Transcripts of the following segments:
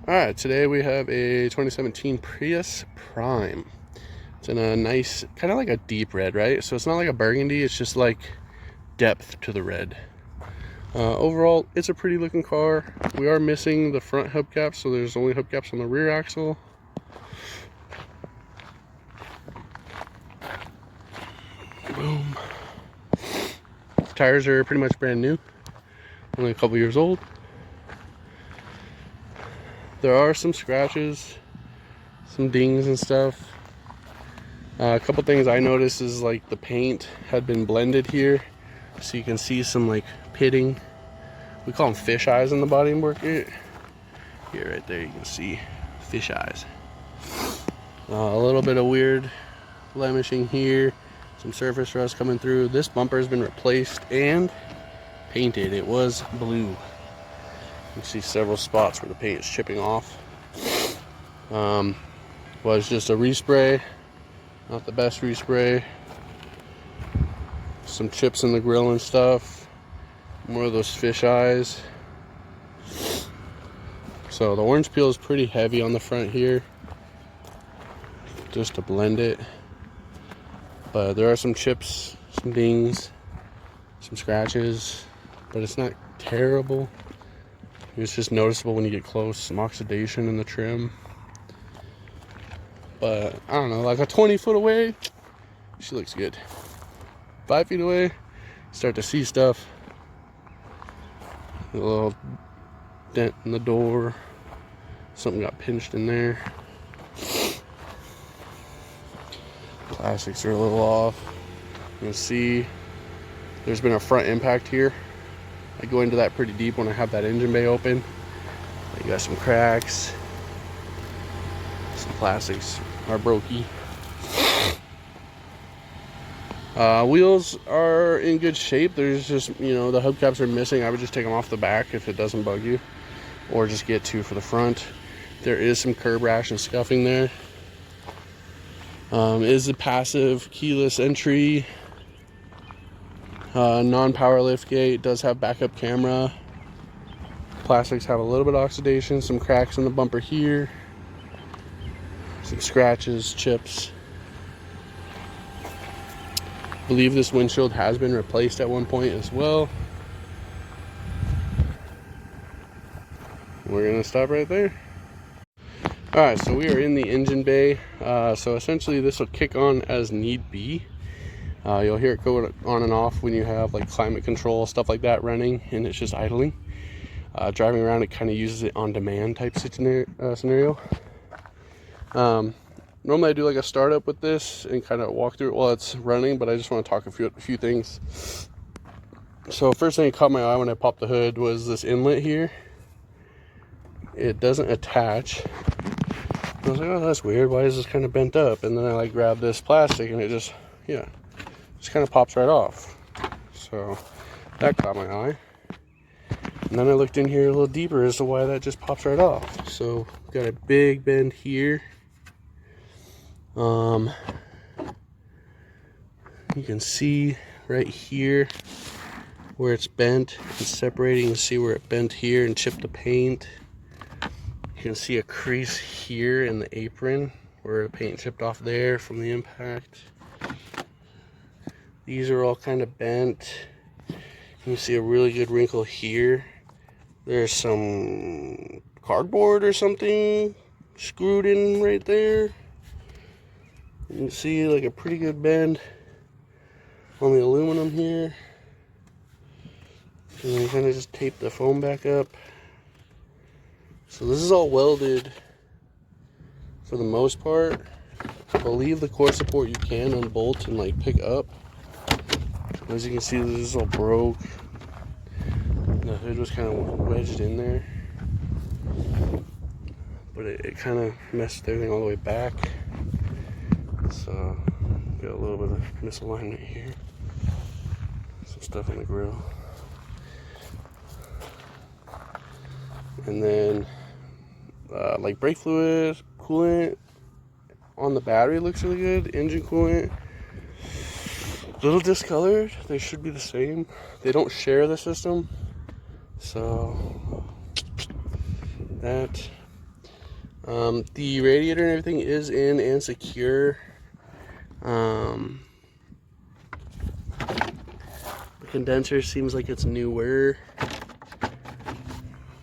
Alright, today we have a 2017 Prius Prime. It's in a nice, kind of like a deep red, right? So it's not like a burgundy, it's just like depth to the red. Overall, it's a pretty looking car. We are missing the front hubcaps, so there's only hubcaps on the rear axle. Boom. Tires are pretty much brand new, only a couple years old. There are some scratches, some dings and stuff. A couple things I noticed is like the paint had been blended here, so you can see some like pitting. We call them fish eyes in the bodywork here. Here, right there, you can see fish eyes. A little bit of weird blemishing here, some surface rust coming through. This bumper has been replaced and painted. It was blue. You can see several spots where the paint is chipping off. Was just a respray, not the best respray. Some chips in the grill and stuff. More of those fish eyes. So the orange peel is pretty heavy on the front here, just to blend it. But there are some chips, some dings, some scratches, but it's not terrible. It's just noticeable when you get close, some oxidation in the trim. But I don't know, like a 20 foot away, she looks good. 5 feet away, start to see stuff. A little dent in the door, something got pinched in there. Plastics are a little off. You can see there's been a front impact here. I go into that pretty deep when I have that engine bay open. You got some cracks. Some plastics are brokey. Wheels are in good shape. There's just, the hubcaps are missing. I would just take them off the back if it doesn't bug you, or just get two for the front. There is some curb rash and scuffing there. Is a passive keyless entry. Non-power lift gate, does have backup camera. Plastics have a little bit of oxidation, some cracks in the bumper here, some scratches, chips. I believe this windshield has been replaced at one point as well. We're gonna stop right there. Alright, so we are in the engine bay. So essentially this will kick on as need be. You'll hear it go on and off when you have like climate control, stuff like that running, and it's just idling. Driving around, it kind of uses it on demand type scenario. Normally I do like a startup with this and kind of walk through it while it's running, but I just want to talk a few things. So first thing that caught my eye when I popped the hood was this inlet here. It doesn't attach. I was like, oh, that's weird. Why is this kind of bent up? And then I like grabbed this plastic and it just kind of pops right off. So that caught my eye. And then I looked in here a little deeper as to why that just pops right off. So got a big bend here. You can see right here where it's bent and separating. You can see where it bent here and chipped the paint. You can see a crease here in the apron where the paint chipped off there from the impact. These are all kind of bent. You can see a really good wrinkle here. There's some cardboard or something screwed in right there. You can see like a pretty good bend on the aluminum here. And then kind of just tape the foam back up. So this is all welded for the most part. I believe the core support you can unbolt and like pick up. As you can see, this is all broke. The hood was kind of wedged in there, but it kind of messed everything all the way back. So got a little bit of misalignment here. Some stuff in the grill. And then like brake fluid, coolant on the battery looks really good. Engine coolant, little discolored. They should be the same. They don't share the system, so that The radiator and everything is in and secure. The condenser seems like it's newer.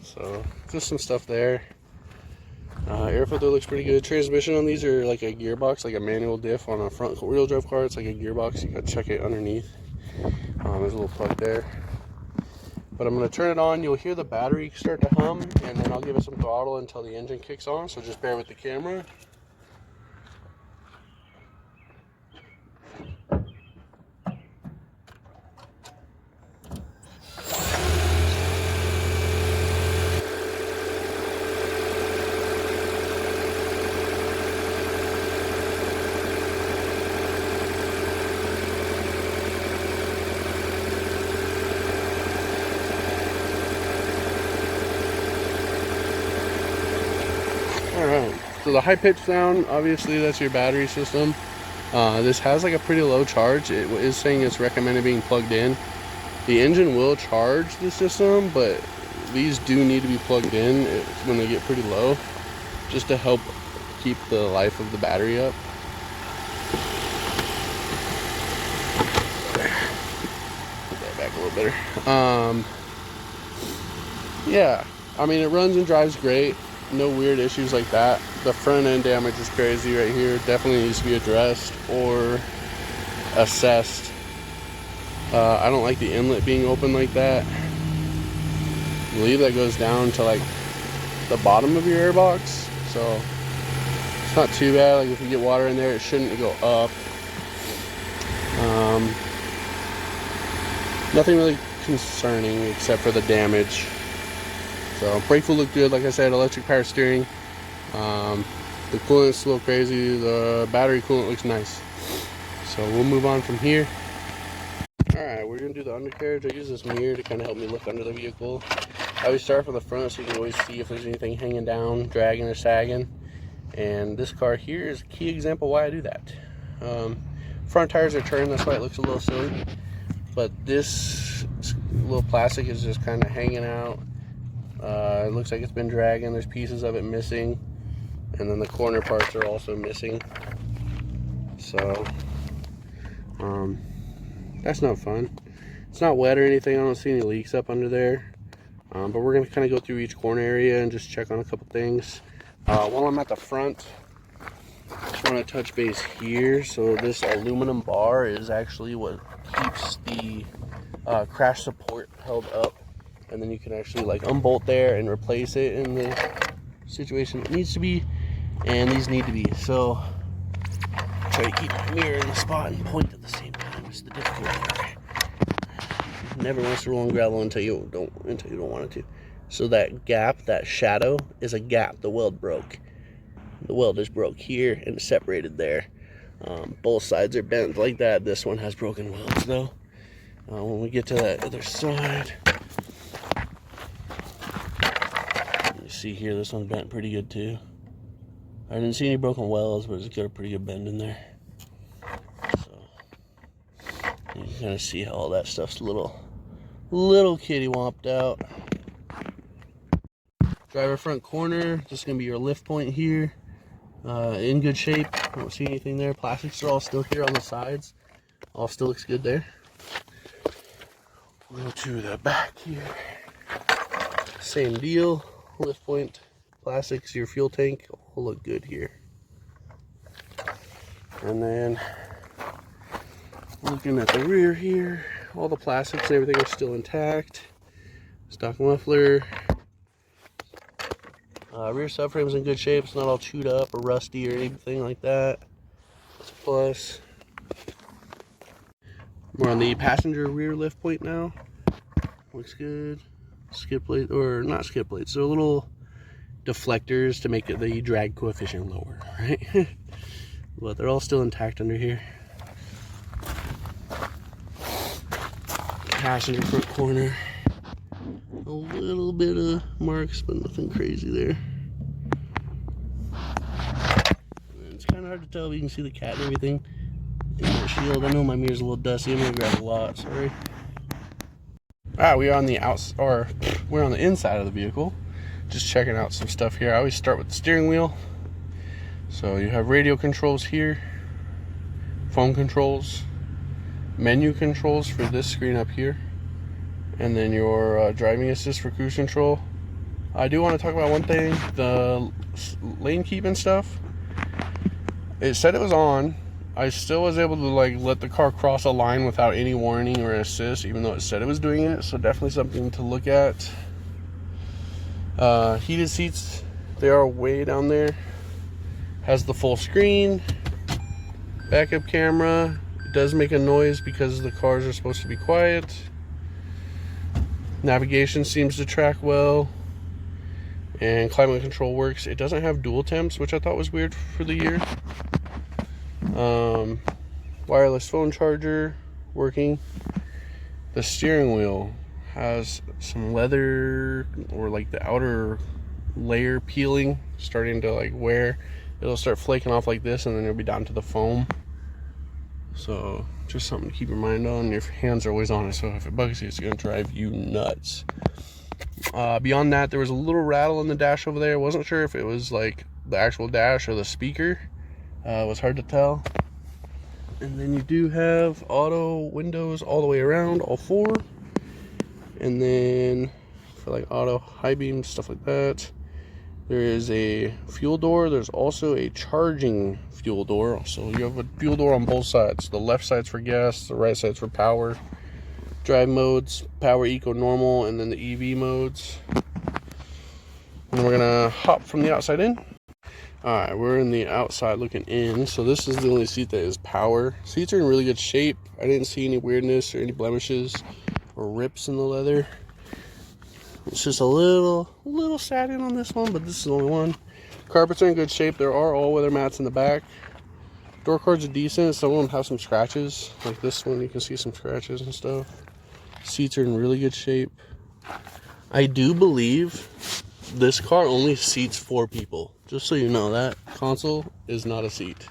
So just some stuff there. Air filter looks pretty good. Transmission on these are like a gearbox, like a manual diff on a front wheel drive car. It's like a gearbox. You gotta check it underneath. There's a little plug there. But I'm gonna turn it on. You'll hear the battery start to hum, and then I'll give it some throttle until the engine kicks on. So just bear with the camera. Alright, so the high pitch sound, obviously that's your battery system. This has like a pretty low charge. It is saying it's recommended being plugged in. The engine will charge the system, but these do need to be plugged in when they get pretty low, just to help keep the life of the battery up. Put that back a little better. Yeah, I mean, it runs and drives great. No weird issues like that. The front end damage is crazy right here. Definitely needs to be addressed or assessed. I don't like the inlet being open like that. I believe that goes down to like the bottom of your airbox, so it's not too bad. Like if you get water in there, it shouldn't go up. Nothing really concerning except for the damage. So brake fluid looked good, like I said. Electric power steering. The coolant's a little crazy. The battery coolant looks nice. So we'll move on from here. Alright, we're going to do the undercarriage. I use this mirror to kind of help me look under the vehicle. I always start from the front so you can always see if there's anything hanging down, dragging, or sagging. And this car here is a key example why I do that. Front tires are turned, that's why it looks a little silly. But this little plastic is just kind of hanging out. It looks like it's been dragging. There's pieces of it missing, and then the corner parts are also missing. So that's not fun. It's not wet or anything. I don't see any leaks up under there, but we're gonna kind of go through each corner area and just check on a couple things. While I'm at the front, I just want to touch base here. So this aluminum bar is actually what keeps the crash support held up. And then you can actually like unbolt there and replace it in the situation it needs to be, and these need to be. So try to keep my mirror in the spot and point at the same time is the difficult part. Never wants to roll on gravel until you don't want it to. So that gap, that shadow, is a gap. The weld broke. The weld is broke here and separated there. Both sides are bent like that. This one has broken welds though. When we get to that other side, you see here, this one's bent pretty good too. I didn't see any broken welds, but it's got a pretty good bend in there. So you can kind of see how all that stuff's little kitty womped out. Driver front corner, just gonna be your lift point here. In good shape. I don't see anything there. Plastics are all still here on the sides. All still looks good there. Go to the back here. Same deal. Lift point, plastics, your fuel tank will look good here. And then looking at the rear here, all the plastics and everything are still intact. Stock muffler. Rear subframe's in good shape. It's not all chewed up or rusty or anything like that. That's a plus. We're on the passenger rear lift point now. Looks good. Skid plate, or not skid plates, so little deflectors to make the drag coefficient lower, right? But they're all still intact under here. Passenger front corner, a little bit of marks, but nothing crazy there. And it's kind of hard to tell, but you can see the cat and everything in that shield. I know my mirror's a little dusty. I'm gonna grab a lot. Sorry. Alright, we're on the inside of the vehicle. just checking out some stuff here. I always start with the steering wheel. So you have radio controls here, phone controls, menu controls for this screen up here, and then your driving assist for cruise control. I do want to talk about one thing, the lane keep and stuff. It said it was on. I still was able to like let the car cross a line without any warning or assist, even though it said it was doing it. So definitely something to look at. Heated seats, they are way down there. Has the full screen, backup camera. It does make a noise because the cars are supposed to be quiet. Navigation seems to track well, and climate control works. It doesn't have dual temps, which I thought was weird for the year. Wireless phone charger working. The steering wheel has some leather, or like the outer layer peeling, starting to like wear. It'll start flaking off like this, and then it'll be down to the foam. So just something to keep your mind on. Your hands are always on it, so if it bugs you, it's gonna drive you nuts. Beyond that, there was a little rattle in the dash over there. I wasn't sure if it was like the actual dash or the speaker. It was hard to tell. And then you do have auto windows all the way around, all four. And then for like auto high beam, stuff like that, there is a fuel door. There's also a charging fuel door. So you have a fuel door on both sides. The left side's for gas, the right side's for power. Drive modes, power, eco, normal, and then the EV modes. And we're gonna hop from the outside in. Alright, we're in the outside looking in. So this is the only seat that is power. Seats are in really good shape. I didn't see any weirdness or any blemishes or rips in the leather. It's just a little satin on this one, but this is the only one. Carpets are in good shape. There are all-weather mats in the back. Door cards are decent. Some of them have some scratches. Like this one, you can see some scratches and stuff. Seats are in really good shape. I do believe this car only seats 4 people. Just so you know, that console is not a seat.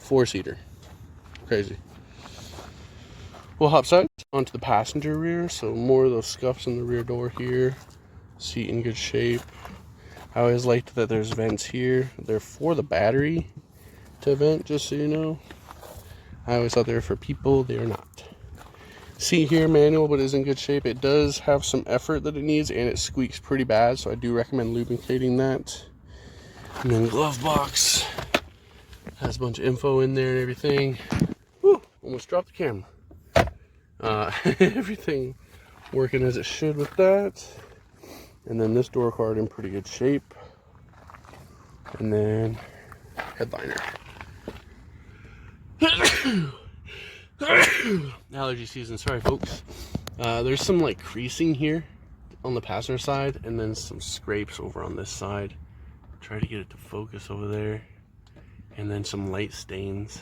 4-seater. Crazy. We'll hop side onto the passenger rear. So more of those scuffs in the rear door here. Seat in good shape. I always liked that there's vents here. They're for the battery to vent, just so you know. I always thought they were for people. They are not. Seat here, manual, but is in good shape. It does have some effort that it needs, and it squeaks pretty bad, so I do recommend lubricating that. And then glove box has a bunch of info in there and everything. Woo, almost dropped the camera. Everything working as it should with that. And then this door card in pretty good shape. And then headliner. Allergy season, sorry folks. There's some like creasing here on the passenger side, and then some scrapes over on this side. Try to get it to focus over there. And then some light stains.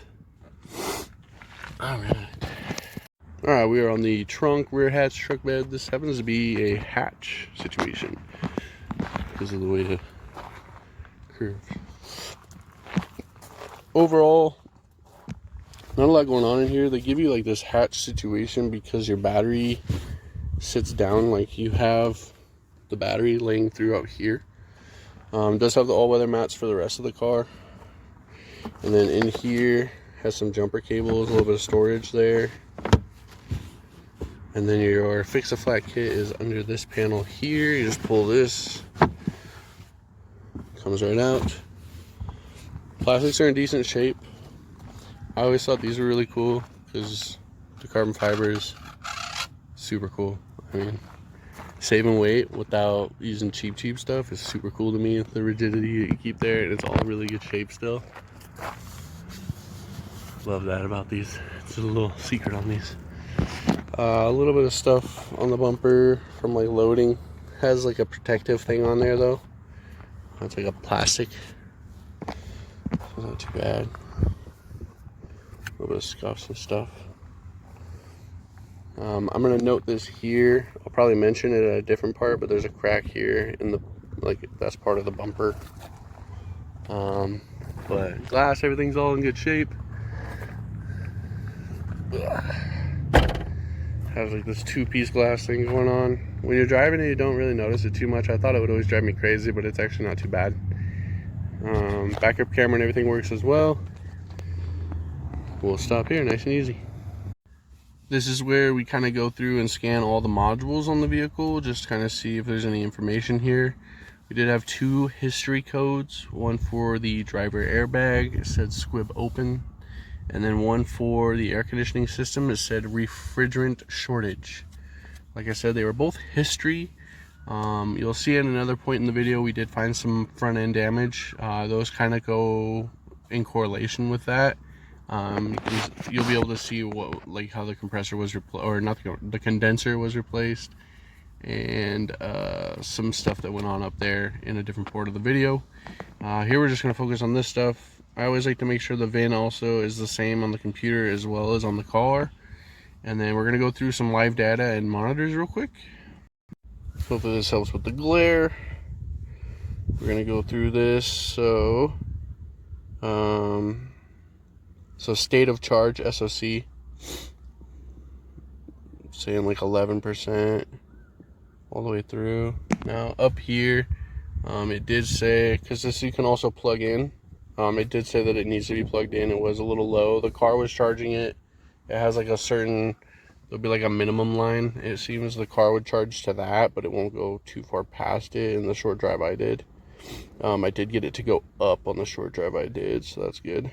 Alright, we are on the trunk, rear hatch, truck bed. This happens to be a hatch situation because of the way it curves. Overall, not a lot going on in here. They give you like this hatch situation because your battery sits down. Like you have the battery laying throughout here. It does have the all-weather mats for the rest of the car. And then in here has some jumper cables, a little bit of storage there. And then your fix-a-flat kit is under this panel here. You just pull this, comes right out. Plastics are in decent shape. I always thought these were really cool because the carbon fiber is super cool. I mean, saving weight without using cheap stuff is super cool to me. The rigidity that you keep there, and it's all in really good shape still. Love that about these. It's a little secret on these. A little bit of stuff on the bumper from like loading. Has like a protective thing on there though. It's like a plastic. So not too bad. A little bit of scuffs and stuff. I'm gonna note this here. I'll probably mention it at a different part, but there's a crack here in the, like, that's part of the bumper. But glass, everything's all in good shape. has like this two-piece glass thing going on. When you're driving it, you don't really notice it too much. I thought it would always drive me crazy, but it's actually not too bad. Backup camera and everything works as well. We'll stop here, nice and easy. This is where we kind of go through and scan all the modules on the vehicle, just to kind of see if there's any information here. We did have 2 history codes, one for the driver airbag, it said squib open, and then one for the air conditioning system, it said refrigerant shortage. Like I said, they were both history. You'll see at another point in the video we did find some front end damage. Those kind of go in correlation with that. You'll be able to see what, like, how the compressor was replaced, or not the condenser was replaced, and some stuff that went on up there in a different part of the video. Here we're just going to focus on this stuff. I always like to make sure the VIN also is the same on the computer as well as on the car, and then we're going to go through some live data and monitors real quick. Hopefully this helps with the glare. We're going to go through this. So state of charge, SOC, saying like 11% all the way through. Now up here, it did say, because this you can also plug in, it did say that it needs to be plugged in. It was a little low. The car was charging it. It has like a certain, there'll be like a minimum line. It seems the car would charge to that, but it won't go too far past it in the short drive I did. I did get it to go up on the short drive I did, so that's good.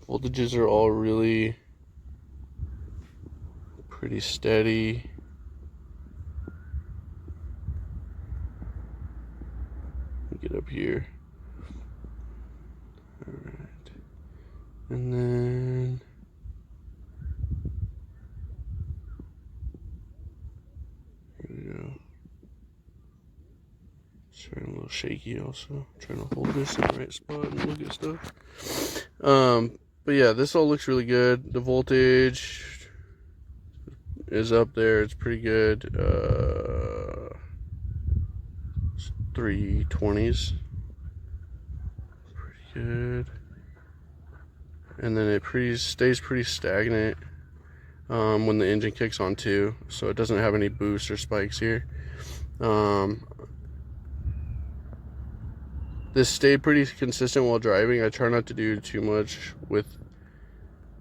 Voltages are all really pretty steady. Get up here. All right. And then here we go. It's a little shaky also. Trying to hold this in the right spot and look at stuff. But yeah, this all looks really good. The voltage is up there. It's pretty good. 320s. Pretty good. And then it stays pretty stagnant when the engine kicks on too. So it doesn't have any boosts or spikes here. This stayed pretty consistent while driving. I try not to do too much with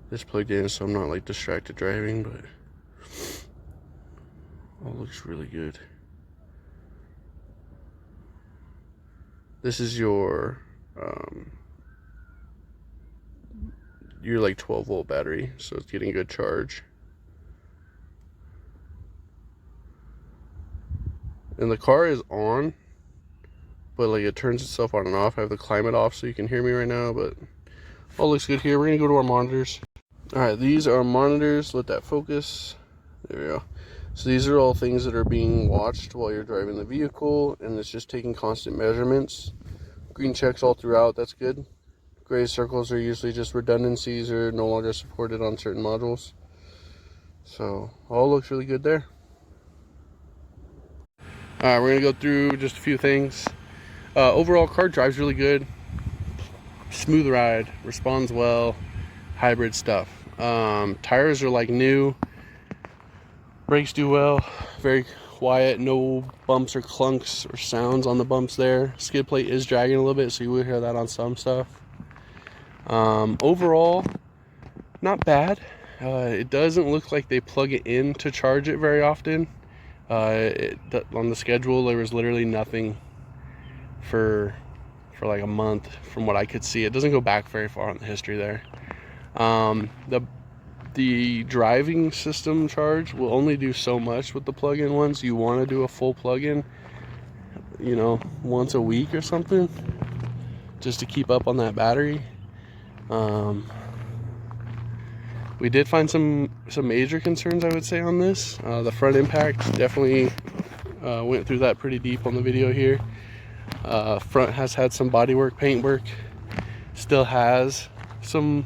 this plugged in, so I'm not like distracted driving, but all looks really good. This is your like 12-volt battery, so it's getting a good charge. And the car is on, but like it turns itself on and off. I have the climate off so you can hear me right now, but all looks good here. We're gonna go to our monitors. All right, these are monitors. Let that focus. There we go. So these are all things that are being watched while you're driving the vehicle, and it's just taking constant measurements. Green checks all throughout, that's good. Gray circles are usually just redundancies or no longer supported on certain modules. So all looks really good there. All right, we're gonna go through just a few things. Overall, car drives really good. Smooth ride, responds well, hybrid stuff. Tires are like new. Brakes do well, very quiet, no bumps or clunks or sounds on the bumps there. Skid plate is dragging a little bit, so you will hear that on some stuff. Overall, not bad. It doesn't look like they plug it in to charge it very often. On the schedule, there was literally nothing for like a month from what I could see. It doesn't go back very far on the history there. The driving system charge will only do so much with the plug-in ones. You want to do a full plug-in, you know, once a week or something, just to keep up on that battery. We did find some major concerns, I would say, on this. The front impact definitely went through that pretty deep on the video here. Front has had some bodywork, paint work, still has some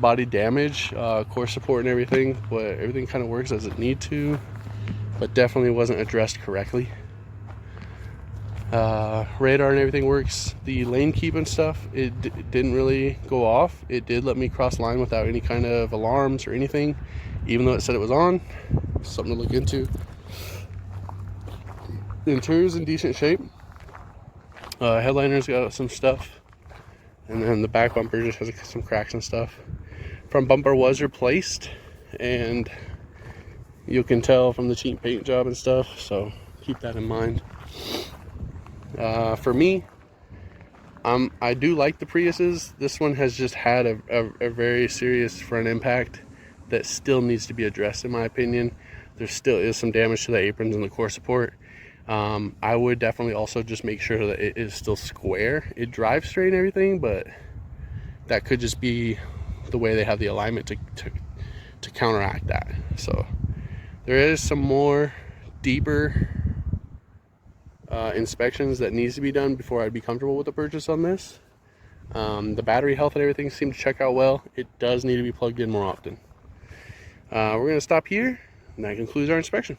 body damage, core support and everything, but everything kind of works as it need to, but definitely wasn't addressed correctly. Radar and everything works. The lane keep and stuff, it didn't really go off. It did let me cross line without any kind of alarms or anything, even though it said it was on. Something to look into. The interior's in decent shape. Headliner's got some stuff, and then the back bumper just has some cracks and stuff. Front bumper was replaced, and you can tell from the cheap paint job and stuff, so keep that in mind. For me, I do like the Priuses. This one has just had a very serious front impact that still needs to be addressed, in my opinion. There still is some damage to the aprons and the core support. I would definitely also just make sure that it is still square. It drives straight and everything, but that could just be the way they have the alignment to counteract that. So there is some more deeper inspections that needs to be done before I'd be comfortable with the purchase on this. The battery health and everything seemed to check out well. It does need to be plugged in more often. We're going to stop here, and that concludes our inspection.